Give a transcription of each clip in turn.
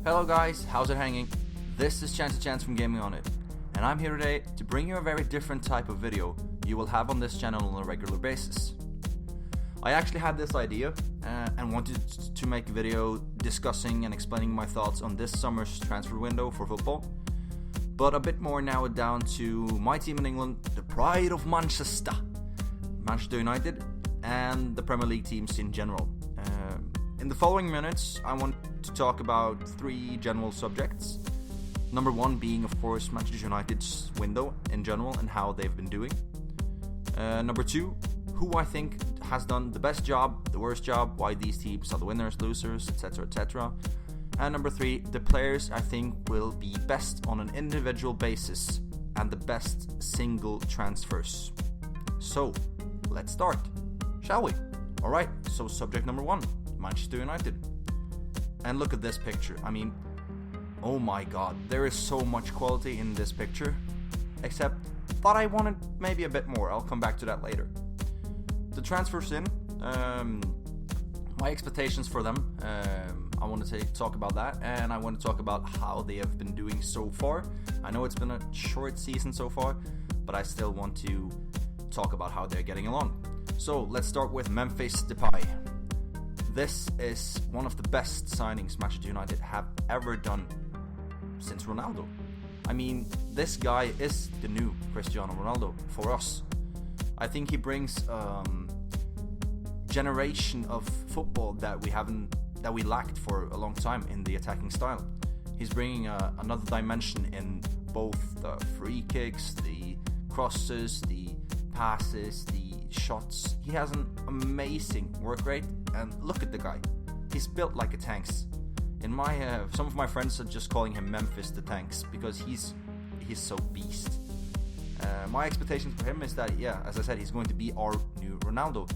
Hello guys, how's it hanging? This is ChanseyChance from Gaming On It, and I'm here today to bring you a very different type of video you will have on this channel on a regular basis. I actually had this idea and wanted to make a video discussing and explaining my thoughts on this summer's transfer window for football, but a bit more narrowed down to my team in England, the pride of Manchester United, and the Premier League teams in general. In the following minutes, I want to talk about three general subjects. Number one being, of course, Manchester United's window in general and how they've been doing. Number two, who I think has done the best job, the worst job, why these teams are the winners, losers, etc., etc. And number three, the players I think will be best on an individual basis and the best single transfers. So, let's start, shall we? Alright, so subject number one, Manchester United. And look at this picture. I mean, oh my god, there is so much quality in this picture. Except, thought I wanted maybe a bit more. I'll come back to that later. The transfers in, my expectations for them, I want to talk about that, and I want to talk about how they have been doing so far. I know it's been a short season so far, but I still want to talk about how they're getting along. So let's start with Memphis Depay. This is one of the best signings Manchester United have ever done since Ronaldo. I mean, this guy is the new Cristiano Ronaldo for us. I think he brings generation of football that we lacked for a long time in the attacking style. He's bringing another dimension in both the free kicks, the crosses, the passes, the shots. He has an amazing work rate, and look at the guy. He's built like a tanks. In my some of my friends are just calling him Memphis the Tanks because he's so beast. My expectations for him is that, yeah, as I said, he's going to be our new Ronaldo,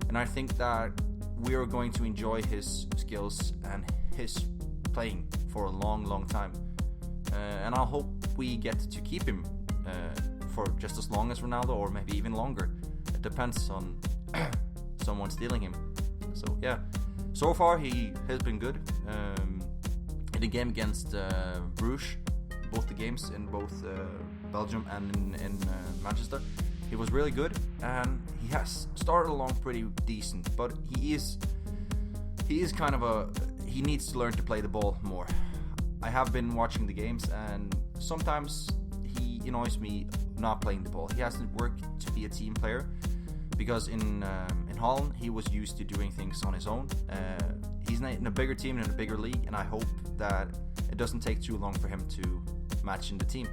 and I think that we are going to enjoy his skills and his playing for a long time, and I hope we get to keep him for just as long as Ronaldo, or maybe even longer. It depends on someone stealing him. So yeah, so far he has been good. In the game against Bruges, both the games in both Belgium and in Manchester, he was really good, and he has started along pretty decent. But he is kind of he needs to learn to play the ball more. I have been watching the games, and sometimes he annoys me not playing the ball. He has to work to be a team player, because in Holland he was used to doing things on his own. He's in a bigger team and in a bigger league, and I hope that it doesn't take too long for him to match in the team.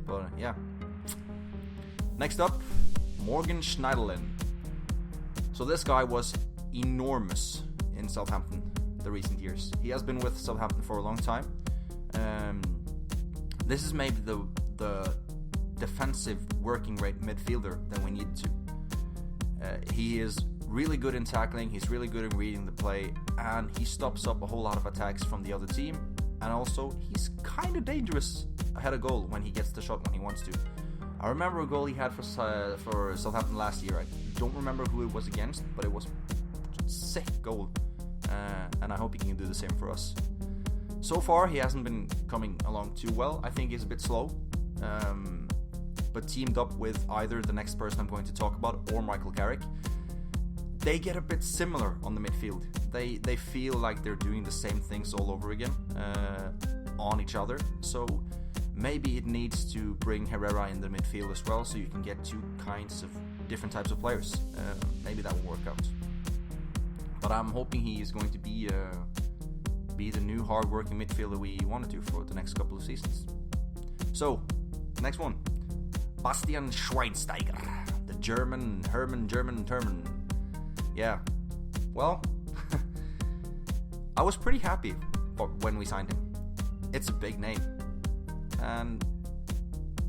But yeah. Next up, Morgan Schneiderlin. So this guy was enormous in Southampton the recent years. He has been with Southampton for a long time. This is maybe the defensive working rate midfielder that we need to. He is really good in tackling, he's really good in reading the play, and he stops up a whole lot of attacks from the other team, and also he's kind of dangerous ahead of goal when he gets the shot when he wants to. I remember a goal he had for Southampton last year. I don't remember who it was against, but it was a sick goal, and I hope he can do the same for us. So far he hasn't been coming along too well. I think he's a bit slow, but teamed up with either the next person I'm going to talk about or Michael Carrick, they get a bit similar on the midfield. They feel like they're doing the same things all over again on each other. So maybe it needs to bring Herrera in the midfield as well, so you can get two kinds of different types of players. Maybe that will work out. But I'm hoping he is going to be the new hard-working midfielder we wanted to for the next couple of seasons. So, next one. Bastian Schweinsteiger, the German. Yeah, well, I was pretty happy when we signed him. It's a big name, and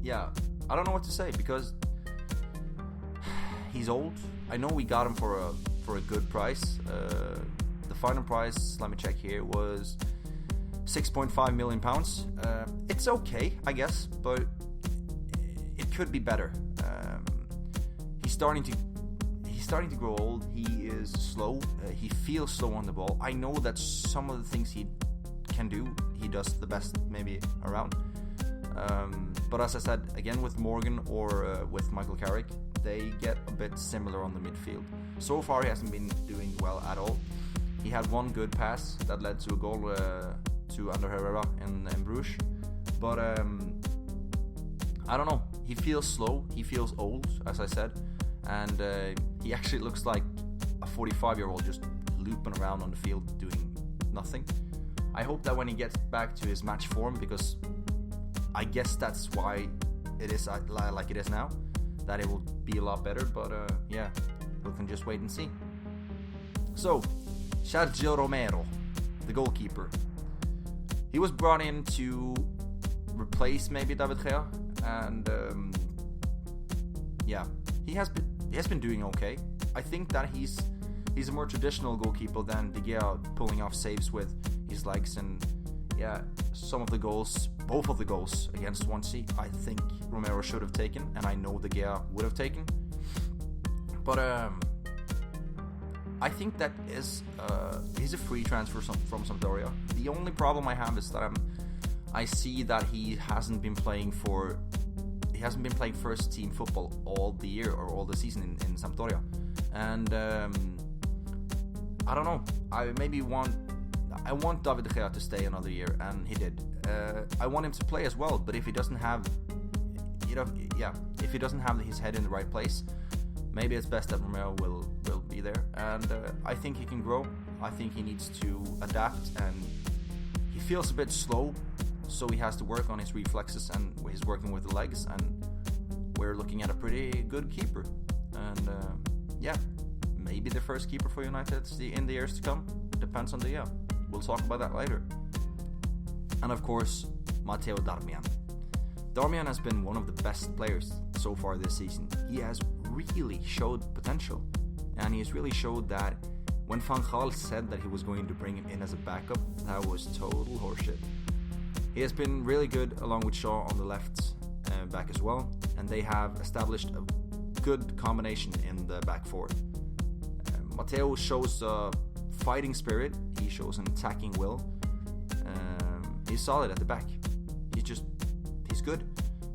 yeah, I don't know what to say because he's old. I know we got him for a good price. The final price, let me check here, was £6.5 million. It's okay, I guess, but it could be better. He's starting to grow old. He is slow. He feels slow on the ball. I know that some of the things he can do, he does the best maybe around. But as I said, again with Morgan or with Michael Carrick, they get a bit similar on the midfield. So far he hasn't been doing well at all. He had one good pass that led to a goal to Ander Herrera in Bruges. But I don't know, he feels slow, he feels old, as I said. And he actually looks like a 45-year-old just looping around on the field doing nothing. I hope that when he gets back to his match form, because I guess that's why it is like it is now, that it will be a lot better. But yeah, we can just wait and see. So, Sergio Romero, the goalkeeper. He was brought in to replace maybe David Gea, and yeah, he has been doing okay. I think that he's a more traditional goalkeeper than De Gea, pulling off saves with his legs, and yeah, both of the goals against Swansea, I think Romero should have taken, and I know De Gea would have taken. But I think that he's a free transfer from Sampdoria. The only problem I have is that I see that he hasn't been playing first team football all the year or all the season in Sampdoria, and I don't know. I want David De Gea to stay another year, and he did. I want him to play as well, but if he doesn't have, if he doesn't have his head in the right place, maybe it's best that Romero will be there. And I think he can grow. I think he needs to adapt, and he feels a bit slow, so he has to work on his reflexes, and he's working with the legs, and we're looking at a pretty good keeper. And yeah, maybe the first keeper for United in the years to come. Depends on the year. We'll talk about that later. And of course, Matteo Darmian. Darmian has been one of the best players so far this season. He has really showed potential, and he has really showed that when Van Gaal said that he was going to bring him in as a backup, that was total horseshit. He has been really good along with Shaw on the left back as well, and they have established a good combination in the back four. Matteo shows fighting spirit, he shows an attacking will. He's solid at the back. He's good.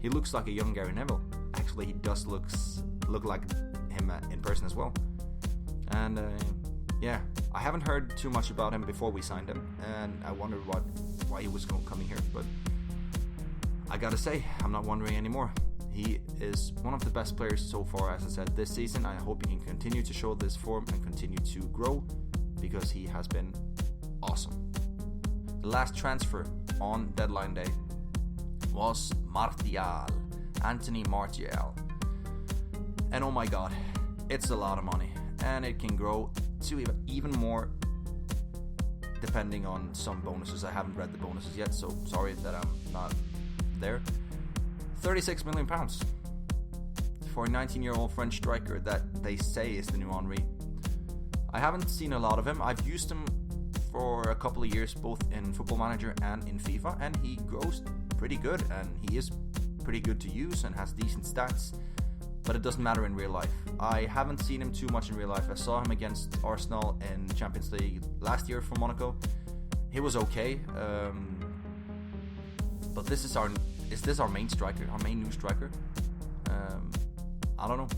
He looks like a young Gary Neville. Actually, he does look like him in person as well. And yeah, I haven't heard too much about him before we signed him, and I wondered why he was coming here. But I gotta say, I'm not wondering anymore. He is one of the best players so far, as I said, this season. I hope he can continue to show this form and continue to grow, because he has been awesome. The last transfer on deadline day was Anthony Martial. And oh my god, it's a lot of money, and it can grow to even more depending on some bonuses. I haven't read the bonuses yet, so sorry that I'm not there. £36 million for a 19-year-old French striker that they say is the new Henry. I haven't seen a lot of him. I've used him for a couple of years, both in Football Manager and in FIFA, and he grows pretty good, and he is pretty good to use and has decent stats, but it doesn't matter in real life. I haven't seen him too much in real life. I saw him against Arsenal in Champions League last year for Monaco. He was okay, but is this our main striker, our main new striker? I don't know.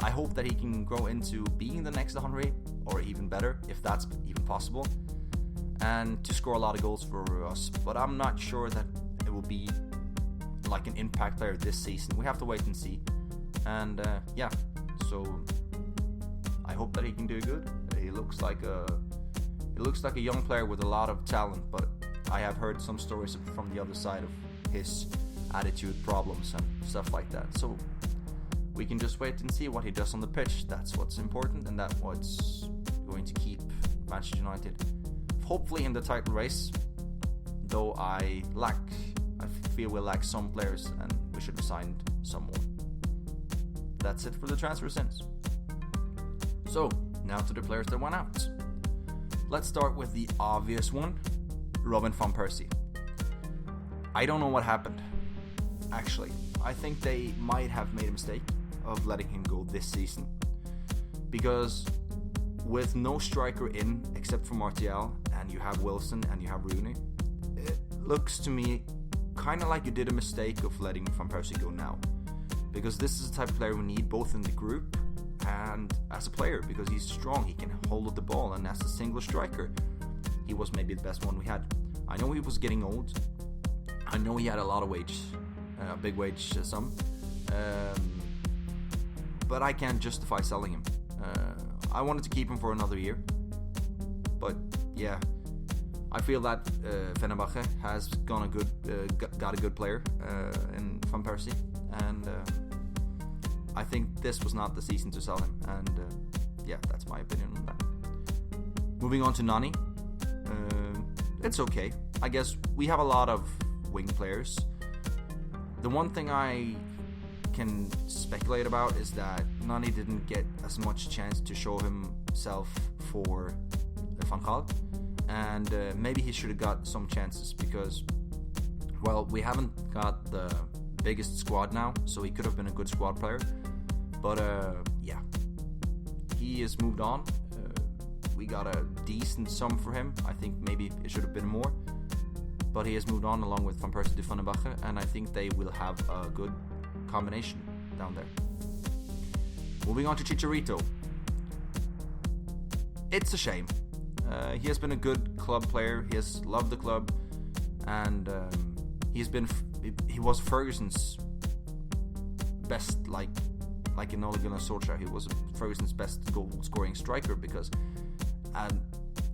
I hope that he can grow into being the next Henry, or even better, if that's even possible, and to score a lot of goals for us. But I'm not sure that it will be like an impact player this season. We have to wait and see. And yeah, so I hope that he can do good. He looks like a young player with a lot of talent, but I have heard some stories from the other side of his attitude problems and stuff like that. So we can just wait and see what he does on the pitch. That's what's important, and that's what's going to keep Manchester United hopefully in the title race. Though I feel we lack some players, and we should have signed some more. That's it for the transfer sense. So now to the players that went out. Let's start with the obvious one, Robin van Persie. I don't know what happened. Actually, I think they might have made a mistake of letting him go this season, because with no striker in except for Martial, and you have Wilson and you have Rooney, looks to me kind of like you did a mistake of letting Van Persie go now, because this is the type of player we need both in the group and as a player, because he's strong, he can hold the ball, and as a single striker he was maybe the best one we had. I know he was getting old, I know he had a lot of wage, big wage sum, but I can't justify selling him. I wanted to keep him for another year, but yeah, I feel that Fenerbahce has got a good player in Van Persie, and I think this was not the season to sell him, and yeah, that's my opinion on that. Moving on to Nani, it's okay. I guess we have a lot of wing players. The one thing I can speculate about is that Nani didn't get as much chance to show himself for Van Gaal, and maybe he should have got some chances, because, well, we haven't got the biggest squad now, so he could have been a good squad player, but yeah, he has moved on. We got a decent sum for him. I think maybe it should have been more, but he has moved on along with Van Persie to Fenerbahce, and I think they will have a good combination down there. Moving on to Chicharito. It's a shame. He has been a good club player. He has loved the club, and he was Ferguson's best, like in Ole Gunnar Solskjaer. He was Ferguson's best goal-scoring striker, because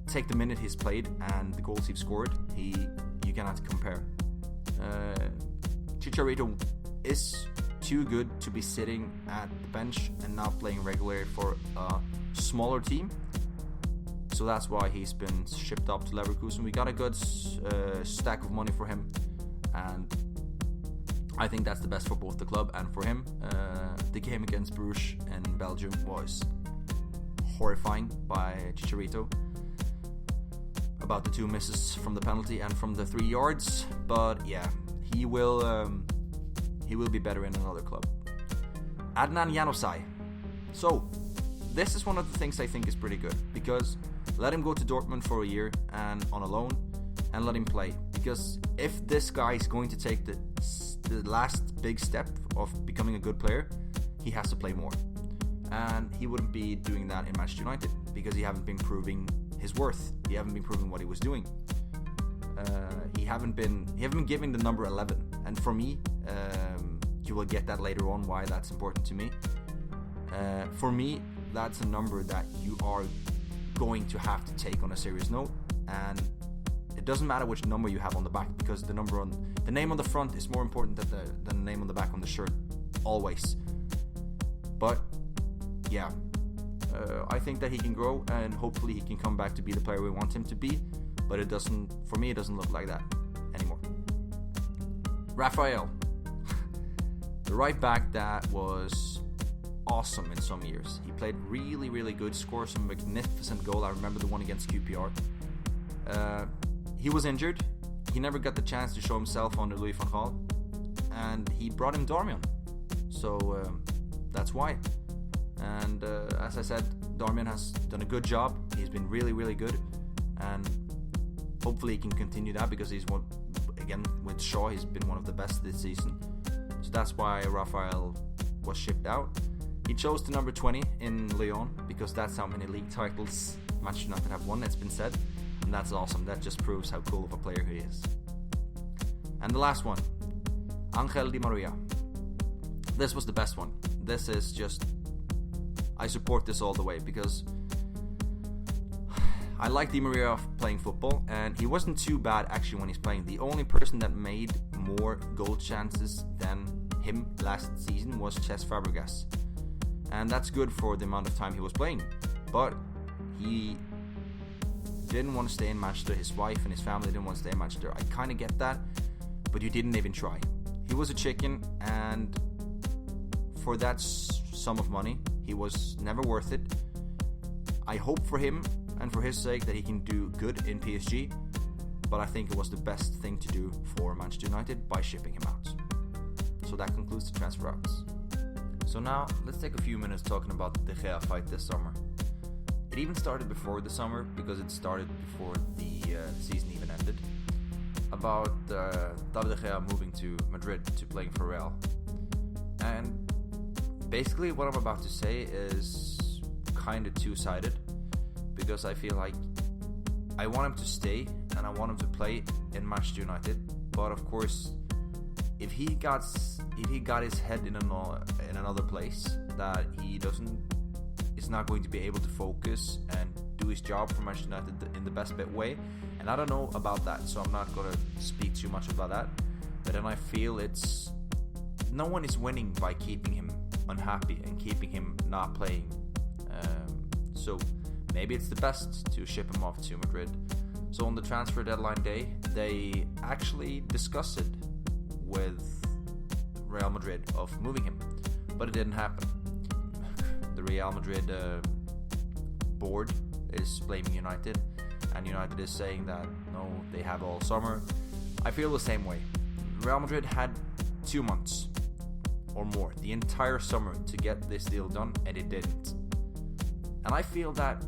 take the minute he's played and the goals he's scored, you cannot compare. Chicharito is too good to be sitting at the bench and not playing regularly for a smaller team. So that's why he's been shipped up to Leverkusen. We got a good stack of money for him, and I think that's the best for both the club and for him. The game against Bruges in Belgium was horrifying by Chicharito, about the 2 misses from the penalty and from the 3 yards. But yeah, he will be better in another club. Adnan Januzaj. So this is one of the things I think is pretty good, because let him go to Dortmund for a year and on a loan, and let him play. Because if this guy is going to take the last big step of becoming a good player, he has to play more. And he wouldn't be doing that in Manchester United, because he haven't been proving his worth. He haven't been proving what he was doing. He haven't been given the number 11. And for me, you will get that later on why that's important to me. For me, that's a number that you are going to have to take on a serious note, and it doesn't matter which number you have on the back, because the name on the front is more important than the name on the back on the shirt, always. But yeah, I think that he can grow, and hopefully he can come back to be the player we want him to be, but for me it doesn't look like that anymore. Rafael, the right back that was awesome in some years. He played really, really good, scored some magnificent goal. I remember the one against QPR. He was injured. He never got the chance to show himself under Louis van Gaal, and he brought in Darmian. So that's why. And as I said, Darmian has done a good job. He's been really, really good, and hopefully he can continue that, because he's one, again, with Shaw, he's been one of the best this season. So that's why Rafael was shipped out. He chose the number 20 in Lyon, because that's how many league titles Manchester United have won, it's been said. And that's awesome. That just proves how cool of a player he is. And the last one, Angel Di Maria. This was the best one. This is just, I support this all the way, because I like Di Maria playing football, and he wasn't too bad actually when he's playing. The only person that made more goal chances than him last season was Cesc Fabregas. And that's good for the amount of time he was playing. But he didn't want to stay in Manchester. His wife and his family didn't want to stay in Manchester. I kind of get that, but you didn't even try. He was a chicken, and for that sum of money, he was never worth it. I hope for him and for his sake that he can do good in PSG, but I think it was the best thing to do for Manchester United by shipping him out. So that concludes the transfer outs. So now, let's take a few minutes talking about the De Gea fight this summer. It even started before the summer, because it started before the season even ended. A about David De Gea moving to Madrid to playing for Real. And basically what I'm about to say is kind of two-sided, because I feel like I want him to stay and I want him to play in Manchester United. But of course, if he got his head in another place, that is not going to be able to focus and do his job for Manchester United in the best way. And I don't know about that, so I'm not going to speak too much about that. But then I feel no one is winning by keeping him unhappy and keeping him not playing. So maybe it's the best to ship him off to Madrid. So on the transfer deadline day, they actually discussed it with Real Madrid of moving him, but it didn't happen. The Real Madrid board is blaming United, and United is saying that no, they have all summer. I feel the same way. Real Madrid had 2 months or more, the entire summer, to get this deal done, and it didn't. And I feel that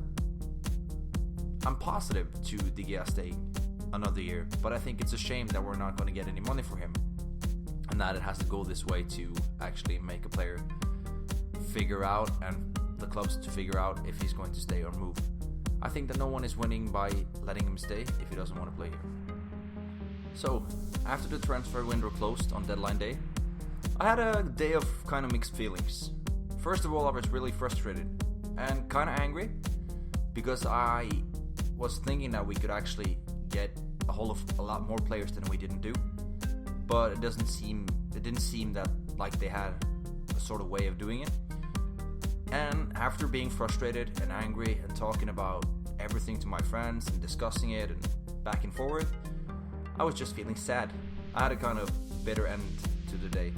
I'm positive to De Gea staying another year, but I think it's a shame that we're not going to get any money for him, and that it has to go this way to actually make a player figure out, and the clubs to figure out if he's going to stay or move. I think that no one is winning by letting him stay if he doesn't want to play here. So, after the transfer window closed on deadline day, I had a day of kind of mixed feelings. First of all, I was really frustrated and kind of angry, because I was thinking that we could actually get a hold of a lot more players than we didn't do. But it didn't seem that like they had a sort of way of doing it. And after being frustrated and angry and talking about everything to my friends and discussing it and back and forth, I was just feeling sad. I had a kind of bitter end to the day.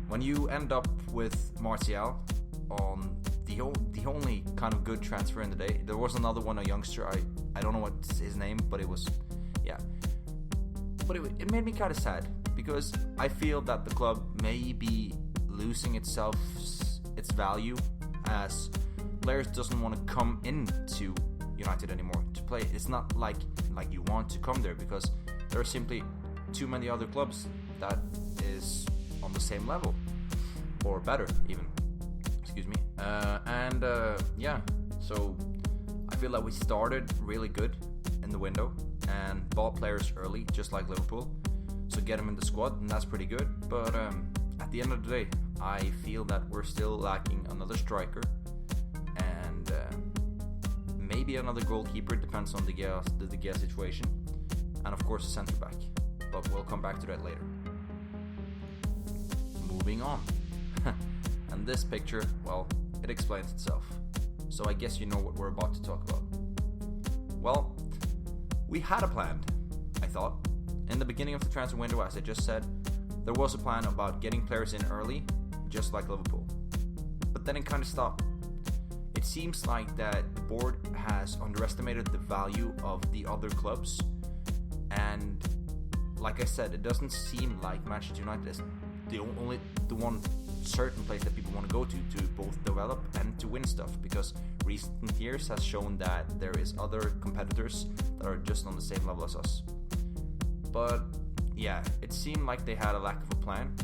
When you end up with Martial on the only kind of good transfer in the day, there was another one, a youngster, I don't know what's his name, but it was, yeah. But it made me kind of sad, because I feel that the club may be losing its value, as players doesn't want to come into United anymore to play. It's not like you want to come there, because there are simply too many other clubs that is on the same level, or better even. Excuse me. Yeah, so I feel like we started really good in the window and bought players early, just like Liverpool. So get them in the squad, and that's pretty good. But at the end of the day, I feel that we're still lacking another striker and maybe another goalkeeper. Depends on the De Gea situation, and of course a centre back. But we'll come back to that later. Moving on. And this picture, well, it explains itself. So I guess you know what we're about to talk about. Well, we had a plan, I thought. In the beginning of the transfer window, as I just said, there was a plan about getting players in early, just like Liverpool. But then it kind of stopped. It seems like that the board has underestimated the value of the other clubs. And like I said, it doesn't seem like Manchester United is the one certain place that people want to go to both develop and to win stuff, because recent years has shown that there is other competitors that are just on the same level as us. But yeah, it seemed like they had a lack of a plan.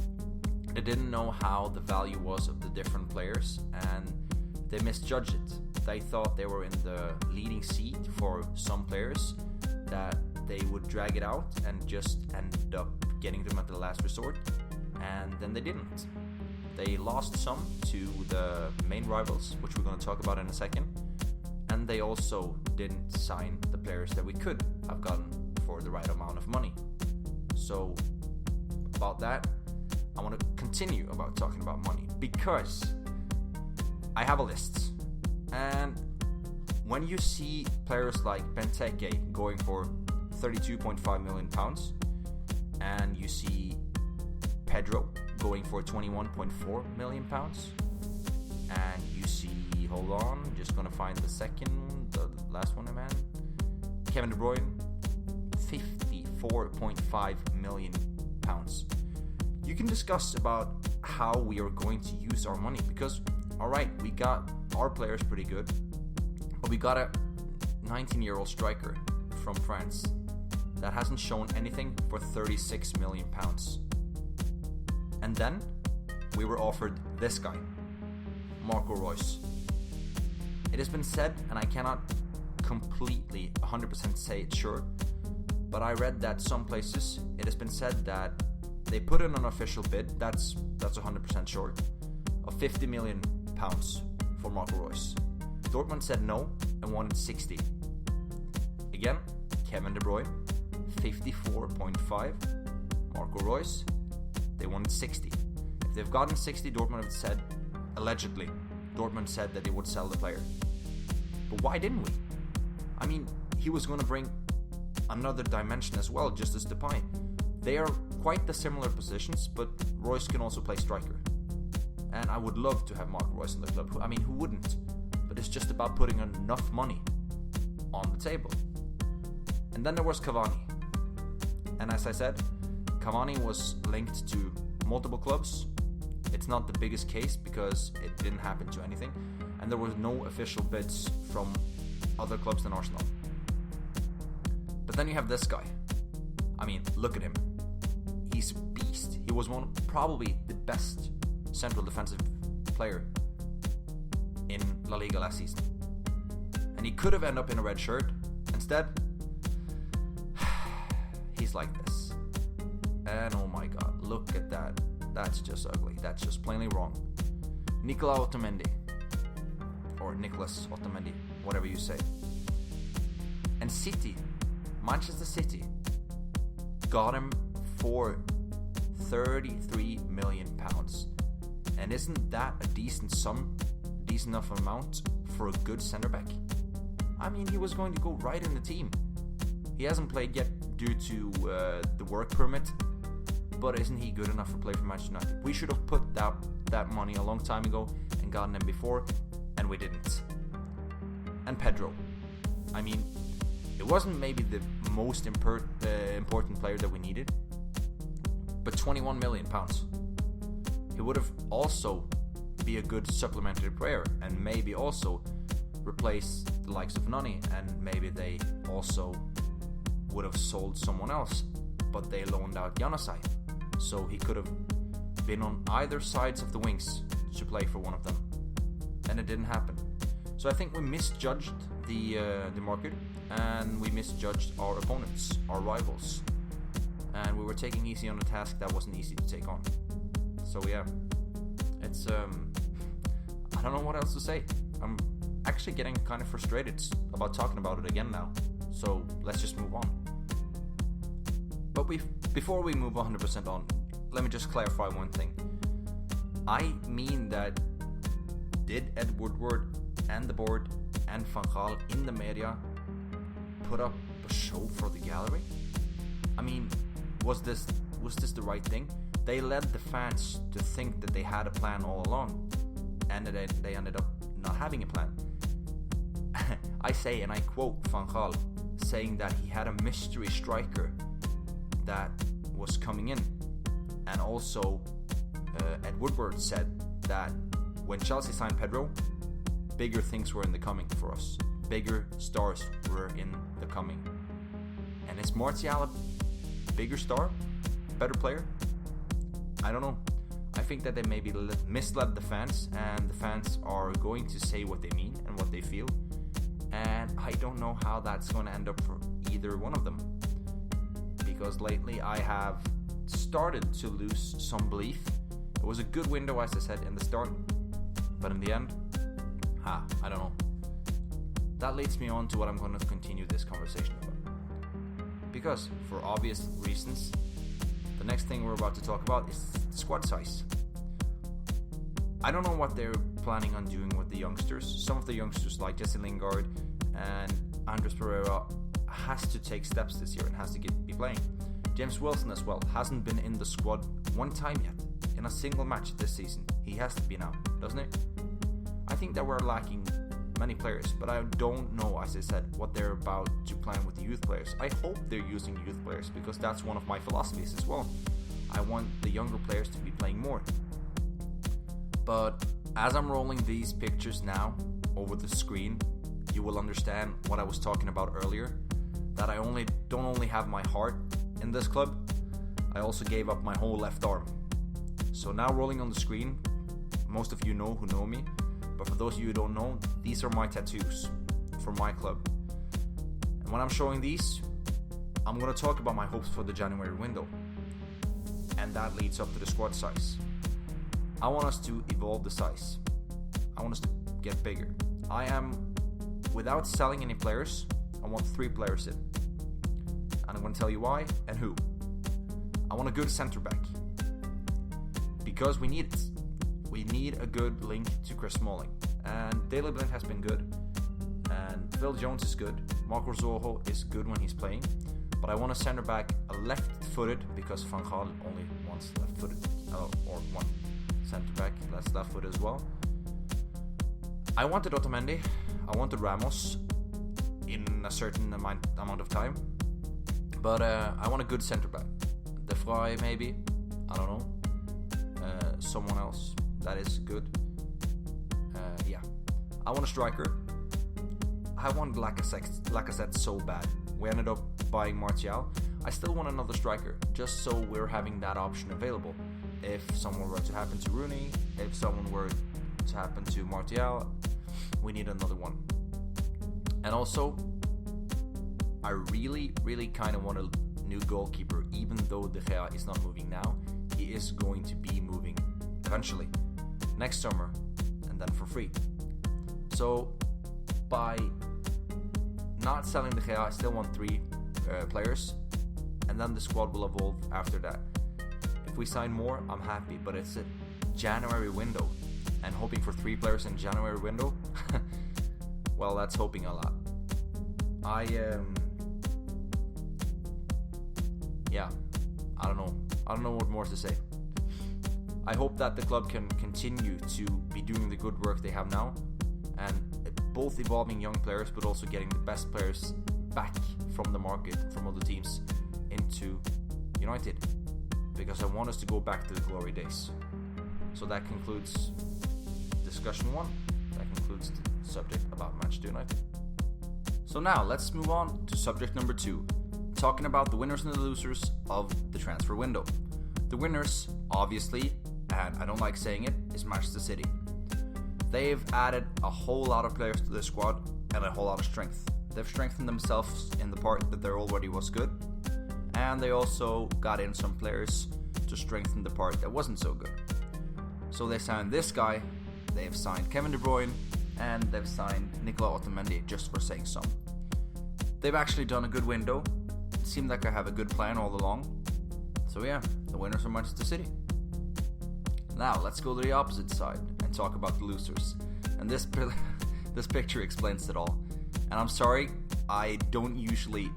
They didn't know how the value was of the different players, and they misjudged it. They thought they were in the leading seat for some players, that they would drag it out and just end up getting them at the last resort, and then they didn't. They lost some to the main rivals, which we're going to talk about in a second, and they also didn't sign the players that we could have gotten for the right amount of money. So about that, I want to continue about talking about money, because I have a list, and when you see players like Benteke going for £32.5 million, and you see Pedro going for £21.4 million, and you see, hold on, just gonna find the last one, man, Kevin De Bruyne, £54.5 million. You can discuss about how we are going to use our money, because alright, we got our players pretty good, but we got a 19-year-old striker from France, that hasn't shown anything for £36 million. And then we were offered this guy, Marco Reus. It has been said, and I cannot completely 100% say it sure, but I read that some places it has been said that they put in an official bid, that's 100% sure, of £50 million for Marco Reus. Dortmund said no and wanted 60. Again, Kevin De Bruyne, 54.5. Marco Reus, they wanted 60. If they've gotten 60, Dortmund have said, allegedly, Dortmund said that they would sell the player. But why didn't we? I mean, he was going to bring another dimension as well, just as Depay. They are quite the similar positions, but Reus can also play striker. And I would love to have Marco Reus in the club. I mean, who wouldn't? But it's just about putting enough money on the table. And then there was Cavani. And as I said, Cavani was linked to multiple clubs. It's not the biggest case because it didn't happen to anything. And there was no official bids from other clubs than Arsenal. But then you have this guy. I mean, look at him. He's a beast. He was probably the best central defensive player in La Liga last season. And he could have ended up in a red shirt. Instead, he's like this. And oh my god, look at that. That's just ugly. That's just plainly wrong. Nicolas Otamendi. Or Nicholas Otamendi, whatever you say. And City, Manchester City, got him for £33 million. And isn't that a decent sum, decent enough amount for a good centre back? I mean, he was going to go right in the team. He hasn't played yet due to the work permit, but isn't he good enough to play for Manchester United? We should have put that money a long time ago and gotten him before, and we didn't. And Pedro. I mean, it wasn't maybe the most important player that we needed, but £21 million. He would have also be a good supplementary player and maybe also replace the likes of Nani, and maybe they also would have sold someone else, but they loaned out Janusaj, so he could have been on either sides of the wings to play for one of them, and it didn't happen. So I think we misjudged the market, and we misjudged our opponents, our rivals, and we were taking easy on a task that wasn't easy to take on. So yeah, it's I don't know what else to say. I'm actually getting kind of frustrated about talking about it again now, so let's just move on. But before we move 100% on, let me just clarify one thing. I mean that did Ed Woodward and the board and Van Gaal in the media put up a show for the gallery? I mean, was this the right thing? They led the fans to think that they had a plan all along, and they ended up not having a plan. I say, and I quote Van Gaal, saying that he had a mystery striker that was coming in. And also, Ed Woodward said that when Chelsea signed Pedro, bigger things were in the coming for us. Bigger stars were in the coming. And is Martial a bigger star? Better player? I don't know. I think that they maybe misled the fans, and the fans are going to say what they mean and what they feel. And I don't know how that's going to end up for either one of them. Because lately I have started to lose some belief. It was a good window, as I said, in the start. But in the end, I don't know. That leads me on to what I'm going to continue this conversation about. Because, for obvious reasons, the next thing we're about to talk about is the squad size. I don't know what they're planning on doing with the youngsters. Some of the youngsters like Jesse Lingard and Andres Pereira has to take steps this year and has to be playing. James Wilson as well hasn't been in the squad one time yet in a single match this season. He has to be now, doesn't it? I think that we're lacking many players, but I don't know, as I said, what they're about to plan with the youth players. I hope they're using youth players because that's one of my philosophies as well. I want the younger players to be playing more. But as I'm rolling these pictures now over the screen, you will understand what I was talking about earlier. that I don't only have my heart in this club, I also gave up my whole left arm. So now rolling on the screen, most of you know who know me, but for those of you who don't know, these are my tattoos for my club. And when I'm showing these, I'm going to talk about my hopes for the January window. And that leads up to the squad size. I want us to evolve the size. I want us to get bigger. Without selling any players, I want 3 players in. And I'm going to tell you why and who. I want a good center back. Because we need it. We need a good link to Chris Smalling. And Daley Blind has been good. And Phil Jones is good. Marco Zoho is good when he's playing. But I want a center back, a left-footed, because Van Gaal only wants left-footed. Or one center back that's left-footed as well. I wanted Otamendi. I wanted Ramos in a certain amount of time. But I want a good center back. De Vrij maybe. I don't know. Someone else that is good. Yeah. I want a striker. I want Lacazette so bad. We ended up buying Martial. I still want another striker, just so we're having that option available. If someone were to happen to Rooney, if someone were to happen to Martial, we need another one. And also, I really, really kind of want a new goalkeeper, even though De Gea is not moving now. He is going to be moving eventually, next summer, and then for free. So, by not selling De Gea, I still want 3 players, and then the squad will evolve after that. If we sign more, I'm happy, but it's a January window, and hoping for 3 players in January window, well, that's hoping a lot. I don't know what more to say. I hope that the club can continue to be doing the good work they have now, and both evolving young players, but also getting the best players back from the market, from other teams, into United, because I want us to go back to the glory days. So that concludes discussion 1. That concludes the subject about Manchester United. So now let's move on to subject number 2, talking about the winners and the losers of the transfer window. The winners, obviously, and I don't like saying it, is Manchester City. They've added a whole lot of players to their squad and a whole lot of strength. They've strengthened themselves in the part that there already was good, and they also got in some players to strengthen the part that wasn't so good. So they signed this guy, they've signed Kevin De Bruyne, and they've signed Nicolas Otamendi, just for saying some. They've actually done a good window. It seemed like I have a good plan all along. So yeah, the winners are Manchester City. Now let's go to the opposite side and talk about the losers. And this picture explains it all. And I'm sorry, I don't usually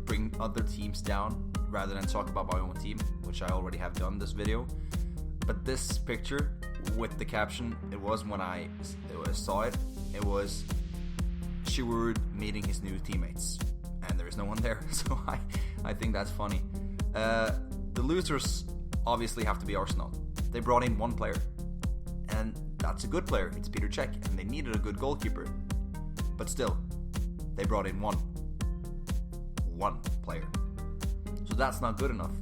bring other teams down rather than talk about my own team, which I already have done this video. But this picture with the caption, it was when I saw it, it was Giroud meeting his new teammates. And there is no one there, so I think that's funny. The losers obviously have to be Arsenal. They brought in 1 player, and that's a good player. It's Peter Cech, and they needed a good goalkeeper. But still, they brought in one player. So that's not good enough.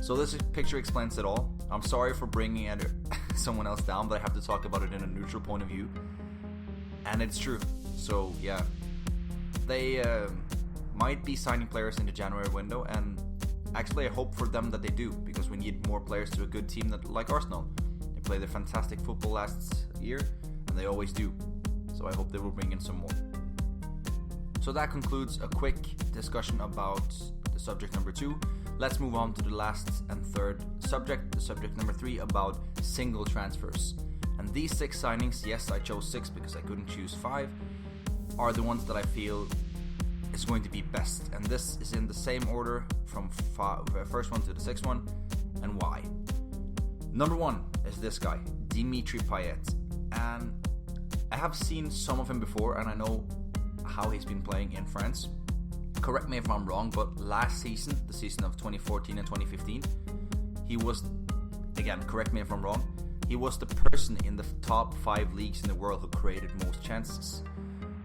So this picture explains it all. I'm sorry for bringing someone else down, but I have to talk about it in a neutral point of view. And it's true. So yeah, they might be signing players in the January window, and actually I hope for them that they do, because we need more players to a good team like Arsenal. They played a fantastic football last year, and they always do. So I hope they will bring in some more. So that concludes a quick discussion about the subject number 2. Let's move on to the last and third subject, the subject number 3, about single transfers. And these 6 signings, yes, I chose 6 because I couldn't choose 5, are the ones that I feel is going to be best. And this is in the same order from first one to the 6th one, and why. Number 1 is this guy, Dimitri Payet. And I have seen some of him before, and I know how he's been playing in France. Correct me if I'm wrong, but last season, the season of 2014 and 2015, he was, again, correct me if I'm wrong, he was the person in the top 5 leagues in the world who created most chances.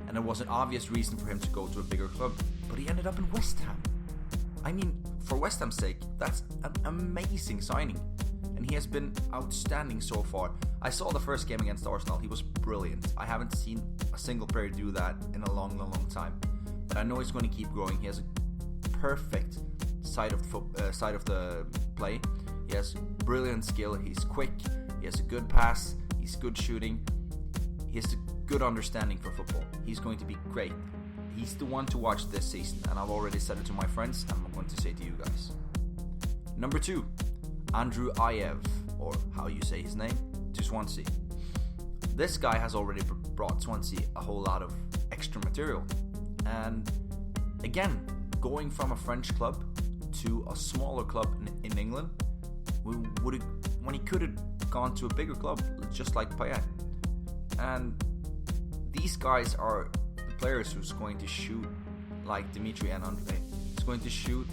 And there was an obvious reason for him to go to a bigger club. but he ended up in West Ham. I mean, for West Ham's sake, that's an amazing signing. And he has been outstanding so far. I saw the first game against Arsenal. He was brilliant. I haven't seen a single player do that in a long time. But I know he's going to keep growing. He has a perfect side of the play. He has brilliant skill. He's quick. He has a good pass. He's good shooting. He has a good understanding for football. He's going to be great. He's the one to watch this season, and I've already said it to my friends, and I'm going to say it to you guys. Number 2, Andrew Ayew, or how you say his name, to Swansea. This guy has already brought Swansea a whole lot of extra material. And again, going from a French club to a smaller club in England, when he could have gone to a bigger club, just like Payet. And these guys are the players who's going to shoot like Dimitri and Andre. It's going to shoot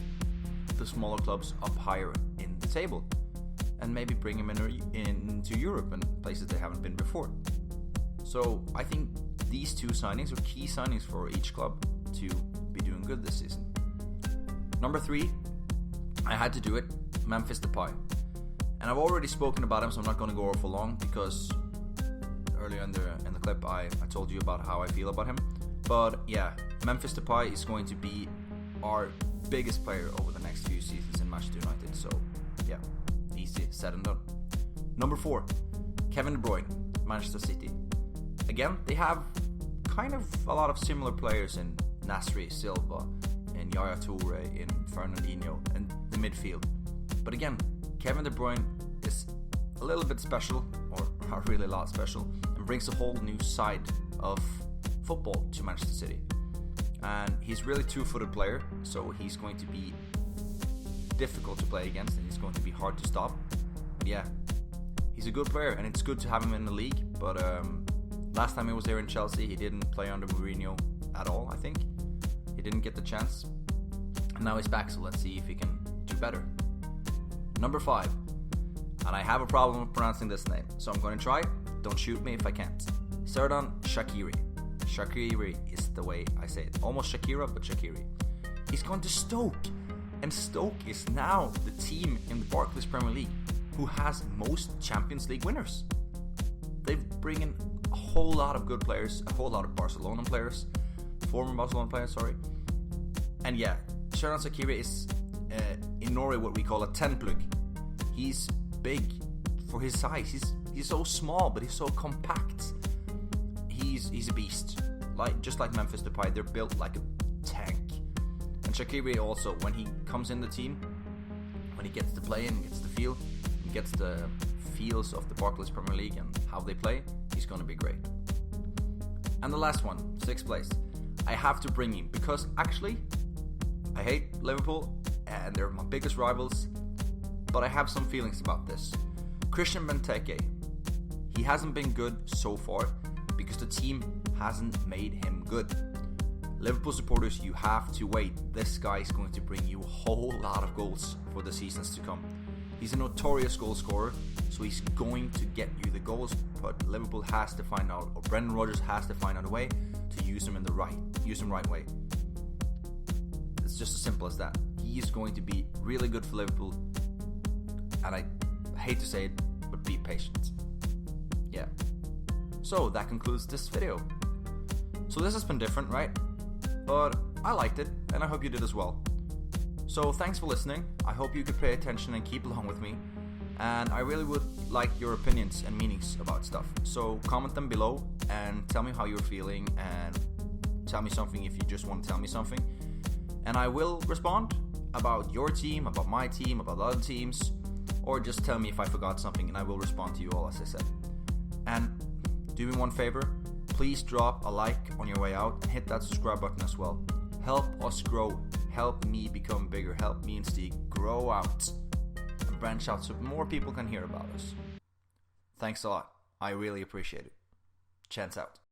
the smaller clubs up higher in the table and maybe bring them into Europe and places they haven't been before. So I think these two signings are key signings for each club to be doing good this season. Number 3, I had to do it, Memphis Depay. And I've already spoken about him, so I'm not going to go over for long, because earlier in the clip I told you about how I feel about him. But yeah, Memphis Depay is going to be our biggest player over the next few seasons in Manchester United. So yeah, easy said and done. Number 4, Kevin De Bruyne, Manchester City. Again, they have kind of a lot of similar players in Nasri, Silva, in Yaya Toure, in Fernandinho, and the midfield. But again, Kevin De Bruyne is a little bit special, or really a lot special, and brings a whole new side of football to Manchester City. And he's really two-footed player, so he's going to be difficult to play against, and he's going to be hard to stop. But yeah, he's a good player, and it's good to have him in the league. But last time he was here in Chelsea, he didn't play under Mourinho at all, I think. He didn't get the chance. And now he's back, so let's see if he can do better. Number 5, and I have a problem with pronouncing this name, so I'm going to try. Don't shoot me if I can't. Xherdan Shaqiri. Shaqiri is the way I say it. Almost Shakira, but Shaqiri. He's gone to Stoke, and Stoke is now the team in the Barclays Premier League who has most Champions League winners. They've bring in a whole lot of good players, a whole lot of Barcelona players, former Barcelona players, sorry. And yeah, Xherdan Shaqiri is in Norway what we call a 10 plug. He's big for his size. He's so small, but he's so compact. He's a beast. Just like Memphis Depay, they're built like a tank. And Shaqiri also, when he comes in the team, when he gets to play and gets the feel, and gets the feels of the Barclays Premier League and how they play, he's going to be great. And the last one, 6th place, I have to bring him because actually I hate Liverpool and they're my biggest rivals, but I have some feelings about this. Christian Benteke, he hasn't been good so far because the team hasn't made him good. Liverpool supporters, you have to wait. This guy is going to bring you a whole lot of goals for the seasons to come. He's a notorious goal scorer, so he's going to get you the goals, but Liverpool has to find out, or Brendan Rodgers has to find out a way to use him right way. It's just as simple as that. He is going to be really good for Liverpool, and I hate to say it, but be patient. Yeah. So that concludes this video. So this has been different, right? But I liked it, and I hope you did as well. So thanks for listening. I hope you could pay attention and keep along with me. And I really would like your opinions and meanings about stuff. So comment them below and tell me how you're feeling, and tell me something if you just want to tell me something. And I will respond about your team, about my team, about other teams, or just tell me if I forgot something and I will respond to you all as I said. And do me one favor, please drop a like on your way out and hit that subscribe button as well. Help us grow, help me become bigger, help me and Stig grow out and branch out so more people can hear about us. Thanks a lot, I really appreciate it. Chance out.